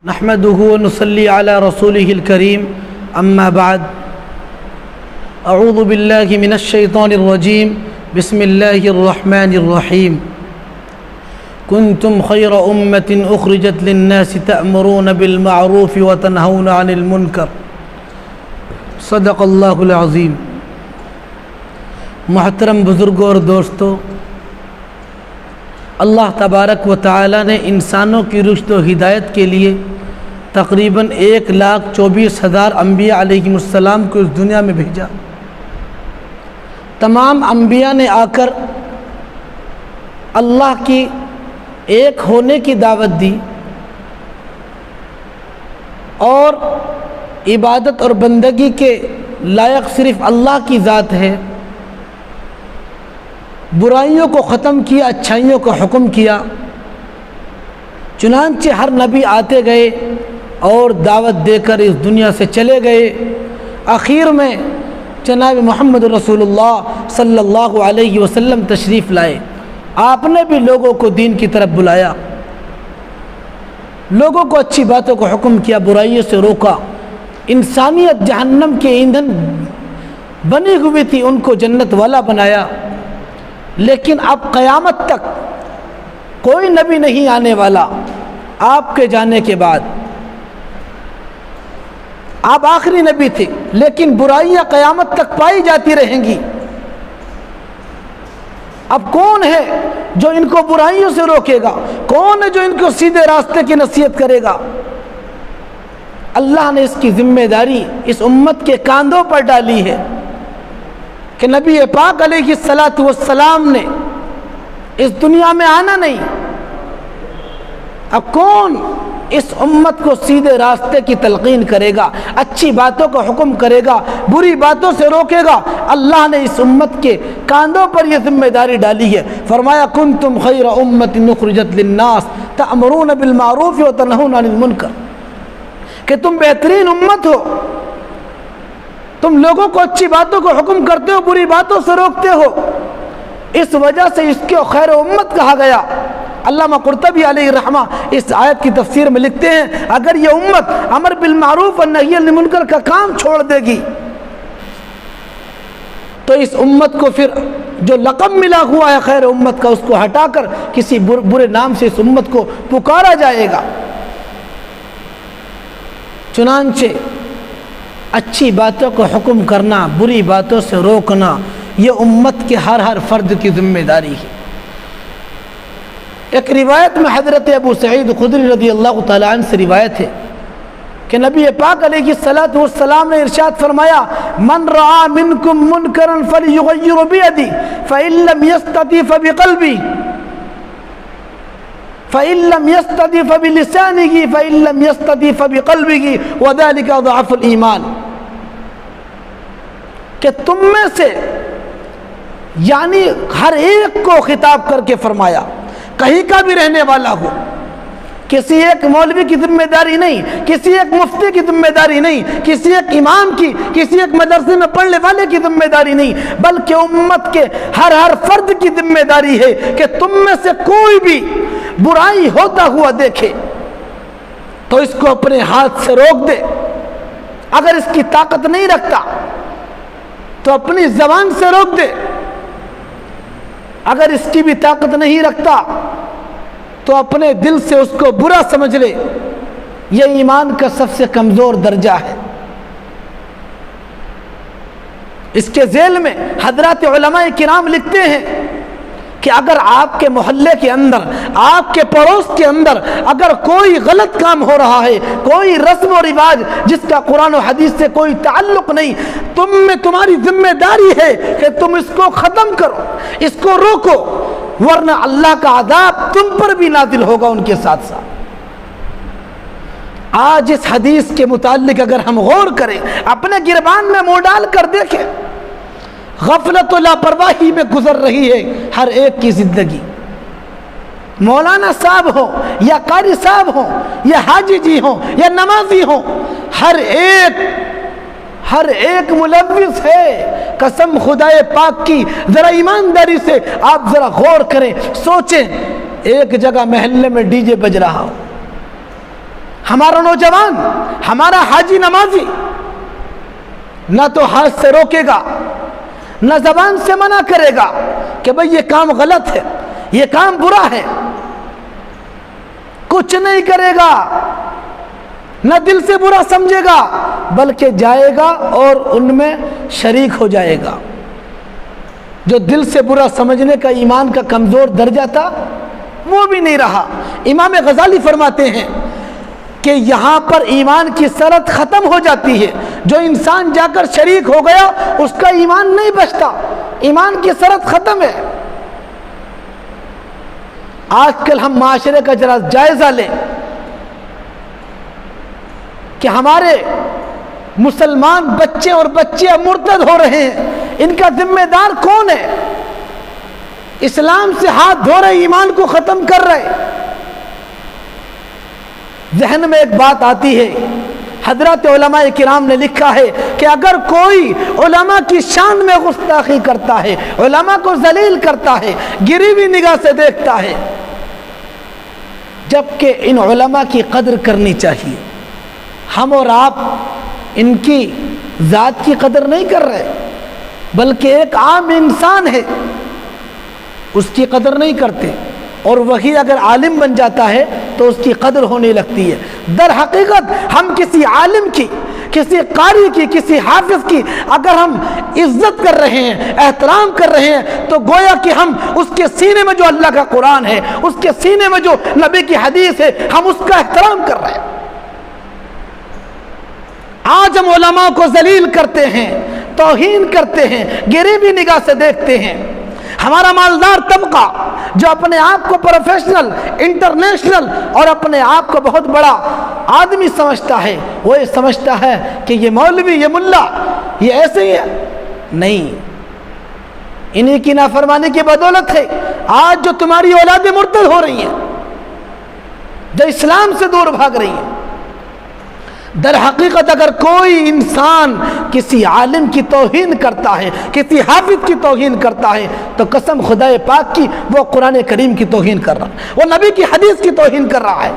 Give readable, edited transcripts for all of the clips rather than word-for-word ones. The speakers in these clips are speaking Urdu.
نحمده ونصلي على رسوله الكريم أما بعد أعوذ بالله من الشيطان الرجيم بسم الله الرحمن الرحيم كنتم خير أمة أخرجت للناس تأمرون بالمعروف وتنهون عن المنكر صدق اللہ العظیم۔ محترم بزرگوں اور دوستو، اللہ تبارک و تعالی نے انسانوں کی رشد و ہدایت کے لیے تقریباً 1,24,000 انبیاء علیہم السلام کو اس دنیا میں بھیجا۔ تمام انبیاء نے آ کر اللہ کی ایک ہونے کی دعوت دی اور عبادت اور بندگی کے لائق صرف اللہ کی ذات ہے۔ برائیوں کو ختم کیا، اچھائیوں کو حکم کیا۔ چنانچہ ہر نبی آتے گئے اور دعوت دے کر اس دنیا سے چلے گئے۔ آخر میں جناب محمد رسول اللہ صلی اللہ علیہ وسلم تشریف لائے۔ آپ نے بھی لوگوں کو دین کی طرف بلایا، لوگوں کو اچھی باتوں کو حکم کیا، برائیوں سے روکا۔ انسانیت جہنم کے ایندھن بنی ہوئی تھی، ان کو جنت والا بنایا۔ لیکن اب قیامت تک کوئی نبی نہیں آنے والا آپ کے جانے کے بعد۔ آپ آخری نبی تھے، لیکن برائیاں قیامت تک پائی جاتی رہیں گی۔ اب کون ہے جو ان کو برائیوں سے روکے گا؟ کون ہے جو ان کو سیدھے راستے کی نصیحت کرے گا؟ اللہ نے اس کی ذمہ داری اس امت کے کاندھوں پر ڈالی ہے کہ نبی پاک علیہ الصلاۃ والسلام نے اس دنیا میں آنا نہیں۔ اب کون اس امت کو سیدھے راستے کی تلقین کرے گا، اچھی باتوں کا حکم کرے گا، بری باتوں سے روکے گا؟ اللہ نے اس امت کے کاندھوں پر یہ ذمہ داری ڈالی ہے۔ فرمایا کنتم خیر امۃ اخرجت للناس تأمرون بالمعروف وتنہون عن المنکر، کہ تم بہترین امت ہو، تم لوگوں کو اچھی باتوں کو حکم کرتے ہو، بری باتوں سے روکتے ہو۔ اس وجہ سے اس کو خیر امت کہا گیا۔ علامہ قرطبی علیہ الرحمہ اس آیت کی تفسیر میں لکھتے ہیں، اگر یہ امت امر بالمعروف اور نہی عن المنکر کا کام چھوڑ دے گی تو اس امت کو پھر جو لقب ملا ہوا ہے خیر امت کا، اس کو ہٹا کر کسی برے نام سے اس امت کو پکارا جائے گا۔ چنانچہ اچھی باتوں کو حکم کرنا، بری باتوں سے روکنا، یہ امت کے ہر فرد کی ذمہ داری ہے۔ ایک روایت میں حضرت ابو سعید خدری رضی اللہ تعالیٰ عنہ سے روایت ہے کہ نبی پاک علیہ الصلاۃ والسلام نے ارشاد فرمایا، من رعا منکم منکرا فلیغیر بیدی فإن لم یستطع فبقلبی فإن لم يستطع فبلسانه فإن لم يستطع فبقلبه وذلك ضعف الإيمان، کہ تم میں سے یعنی ہر ایک کو خطاب کر کے فرمایا، کہیں کا بھی رہنے والا ہو، کسی ایک مولوی کی ذمہ داری نہیں، کسی ایک مفتی کی ذمہ داری نہیں، کسی ایک امام کی، کسی ایک مدرسے میں پڑھنے والے کی ذمہ داری نہیں، بلکہ امت کے ہر فرد کی ذمہ داری ہے کہ تم میں سے کوئی بھی برائی ہوتا ہوا دیکھے تو اس کو اپنے ہاتھ سے روک دے۔ اگر اس کی طاقت نہیں رکھتا تو اپنی زبان سے روک دے، اگر اس کی بھی طاقت نہیں رکھتا تو اپنے دل سے اس کو برا سمجھ لے۔ یہ ایمان کا سب سے کمزور درجہ ہے۔ اس کے ذیل میں حضرات علماء کرام لکھتے ہیں کہ اگر آپ کے محلے کے اندر، آپ کے پڑوس کے اندر اگر کوئی غلط کام ہو رہا ہے، کوئی رسم و رواج جس کا قرآن و حدیث سے کوئی تعلق نہیں، تم میں تمہاری ذمہ داری ہے کہ تم اس کو ختم کرو، اس کو روکو، ورنہ اللہ کا عذاب تم پر بھی نازل ہوگا ان کے ساتھ ساتھ۔ آج اس حدیث کے متعلق اگر ہم غور کریں، اپنے گربان میں منہ ڈال کر دیکھیں، غفلت و لاپرواہی میں گزر رہی ہے ہر ایک کی زندگی۔ مولانا صاحب ہوں یا قاری صاحب ہوں یا حاجی جی ہوں یا نمازی ہوں، ہر ایک ملوث ہے۔ قسم خدائے پاک کی، ذرا ایمانداری سے آپ ذرا غور کریں، سوچیں، ایک جگہ محلے میں ڈی جے بج رہا ہو، ہمارا نوجوان، ہمارا حاجی نمازی نہ تو ہاتھ سے روکے گا، نہ زبان سے منع کرے گا کہ بھئی یہ کام غلط ہے، یہ کام برا ہے، کچھ نہیں کرے گا، نہ دل سے برا سمجھے گا، بلکہ جائے گا اور ان میں شریک ہو جائے گا۔ جو دل سے برا سمجھنے کا ایمان کا کمزور درجہ تھا وہ بھی نہیں رہا۔ امام غزالی فرماتے ہیں کہ یہاں پر ایمان کی شرط ختم ہو جاتی ہے، جو انسان جا کر شریک ہو گیا اس کا ایمان نہیں بچتا، ایمان کی شرط ختم ہے۔ آج کل ہم معاشرے کا ذرا جائزہ لیں کہ ہمارے مسلمان بچے اور بچیاں مرتد ہو رہے ہیں، ان کا ذمہ دار کون ہے؟ اسلام سے ہاتھ دھو رہے، ایمان کو ختم کر رہے۔ ذہن میں ایک بات آتی ہے، حضرات علماء کرام نے لکھا ہے کہ اگر کوئی علماء کی شان میں گستاخی کرتا ہے، علماء کو ذلیل کرتا ہے، گری ہوئی نگاہ سے دیکھتا ہے، جبکہ ان علماء کی قدر کرنی چاہیے۔ ہم اور آپ ان کی ذات کی قدر نہیں کر رہے، بلکہ ایک عام انسان ہے اس کی قدر نہیں کرتے، اور وہی اگر عالم بن جاتا ہے تو اس کی قدر ہونے لگتی ہے۔ در حقیقت ہم کسی عالم کی، کسی قاری کی، کسی حافظ کی اگر ہم عزت کر رہے ہیں، احترام کر رہے ہیں، تو گویا کہ ہم اس کے سینے میں جو اللہ کا قرآن ہے، اس کے سینے میں جو نبی کی حدیث ہے، ہم اس کا احترام کر رہے ہیں۔ آج ہم علماء کو ذلیل کرتے ہیں، توہین کرتے ہیں، گری ہوئی نگاہ سے دیکھتے ہیں۔ ہمارا مالدار طبقہ جو اپنے آپ کو پروفیشنل، انٹرنیشنل اور اپنے آپ کو بہت بڑا آدمی سمجھتا ہے، وہ یہ سمجھتا ہے کہ یہ مولوی، یہ ملا، یہ ایسے ہی ہے۔ نہیں، انہی کی نافرمانی کی بدولت ہے آج جو تمہاری اولادیں مرتد ہو رہی ہیں، جو اسلام سے دور بھاگ رہی ہیں۔ در حقیقت اگر کوئی انسان کسی عالم کی توہین کرتا ہے، کسی حافظ کی توہین کرتا ہے، تو قسم خدا پاک کی وہ قرآن کریم کی توہین کر رہا ہے، وہ نبی کی حدیث کی توہین کر رہا ہے۔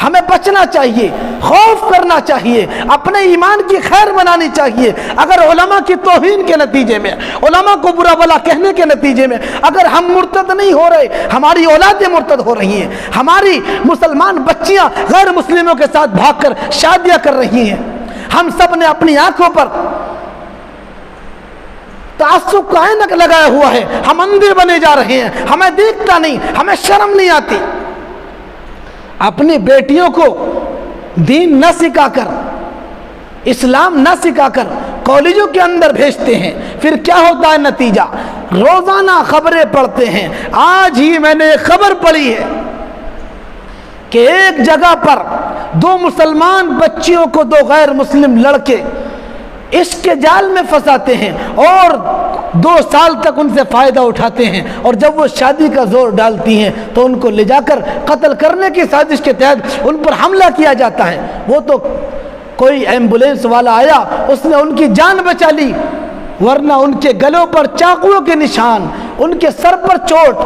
ہمیں بچنا چاہیے، خوف کرنا چاہیے، اپنے ایمان کی خیر منانی چاہیے۔ اگر علماء کی توہین کے نتیجے میں، علماء کو برا بھلا کہنے کے نتیجے میں اگر ہم مرتد نہیں ہو رہے، ہماری اولادیں مرتد ہو رہی ہیں، ہماری مسلمان بچیاں غیر مسلموں کے ساتھ بھاگ کر شادیاں کر رہی ہیں، ہم سب نے اپنی آنکھوں پر تعصب کا عینک لگایا ہوا ہے، ہم اندھے بنے جا رہے ہیں، ہمیں دیکھتا نہیں، ہمیں شرم نہیں آتی۔ اپنی بیٹیوں کو دین نہ سکھا کر، اسلام نہ سکھا کر کالجوں کے اندر بھیجتے ہیں، پھر کیا ہوتا ہے نتیجہ؟ روزانہ خبریں پڑھتے ہیں۔ آج ہی میں نے ایک خبر پڑھی ہے کہ ایک جگہ پر 2 مسلمان بچیوں کو 2 غیر مسلم لڑکے عشق کے جال میں پھنساتے ہیں اور 2 سال تک ان سے فائدہ اٹھاتے ہیں، اور جب وہ شادی کا زور ڈالتی ہیں تو ان کو لے جا کر قتل کرنے کی سازش کے تحت ان پر حملہ کیا جاتا ہے۔ وہ تو کوئی ایمبولینس والا آیا، اس نے ان کی جان بچا لی، ورنہ ان کے گلوں پر چاقوؤں کے نشان، ان کے سر پر چوٹ۔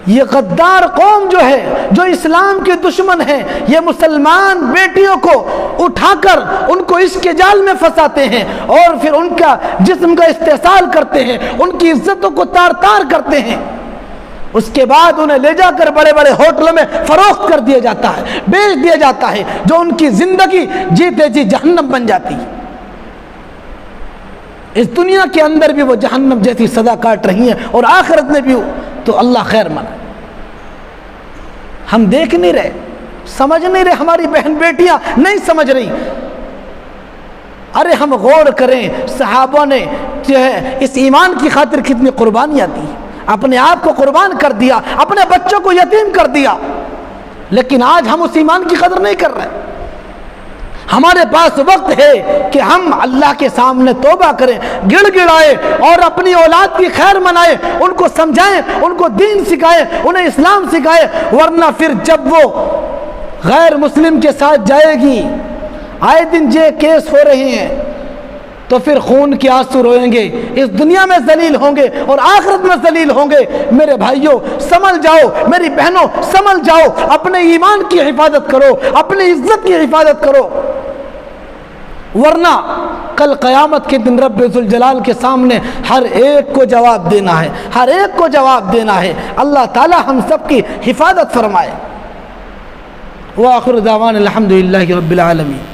یہ غدار قوم جو ہے، جو اسلام کے دشمن ہیں، یہ مسلمان بیٹیوں کو اٹھا کر ان کو عشق کے جال میں پھنساتے ہیں اور پھر ان کا جسم کا استحصال کرتے ہیں، ان کی عزتوں کو تار تار کرتے ہیں۔ اس کے بعد انہیں لے جا کر بڑے بڑے ہوٹلوں میں فروخت کر دیا جاتا ہے، بیچ دیا جاتا ہے، جو ان کی زندگی جیتے جی جہنم بن جاتی ہے۔ اس دنیا کے اندر بھی وہ جہنم جیسی سزا کاٹ رہی ہیں اور آخرت میں بھی تو اللہ خیر منائے۔ ہم دیکھ نہیں رہے، سمجھ نہیں رہے، ہماری بہن بیٹیاں نہیں سمجھ رہی۔ ارے ہم غور کریں، صحابہ نے جو ہے اس ایمان کی خاطر کتنی قربانیاں دی، اپنے آپ کو قربان کر دیا، اپنے بچوں کو یتیم کر دیا، لیکن آج ہم اس ایمان کی قدر نہیں کر رہے۔ ہمارے پاس وقت ہے کہ ہم اللہ کے سامنے توبہ کریں، گڑ گڑائیں اور اپنی اولاد کی خیر منائیں، ان کو سمجھائیں، ان کو دین سکھائیں، انہیں اسلام سکھائیں، ورنہ پھر جب وہ غیر مسلم کے ساتھ جائے گی، آئے دن یہ کیس ہو رہے ہیں، تو پھر خون کے آنسو روئیں گے، اس دنیا میں ذلیل ہوں گے اور آخرت میں ذلیل ہوں گے۔ میرے بھائیوں سنبھل جاؤ، میری بہنوں سنبھل جاؤ، اپنے ایمان کی حفاظت کرو، اپنی عزت کی حفاظت کرو، ورنہ کل قیامت کے دن رب ذوالجلال کے سامنے ہر ایک کو جواب دینا ہے، ہر ایک کو جواب دینا ہے۔ اللہ تعالی ہم سب کی حفاظت فرمائے۔ وآخر دعوانا الحمدللہ رب العالمین۔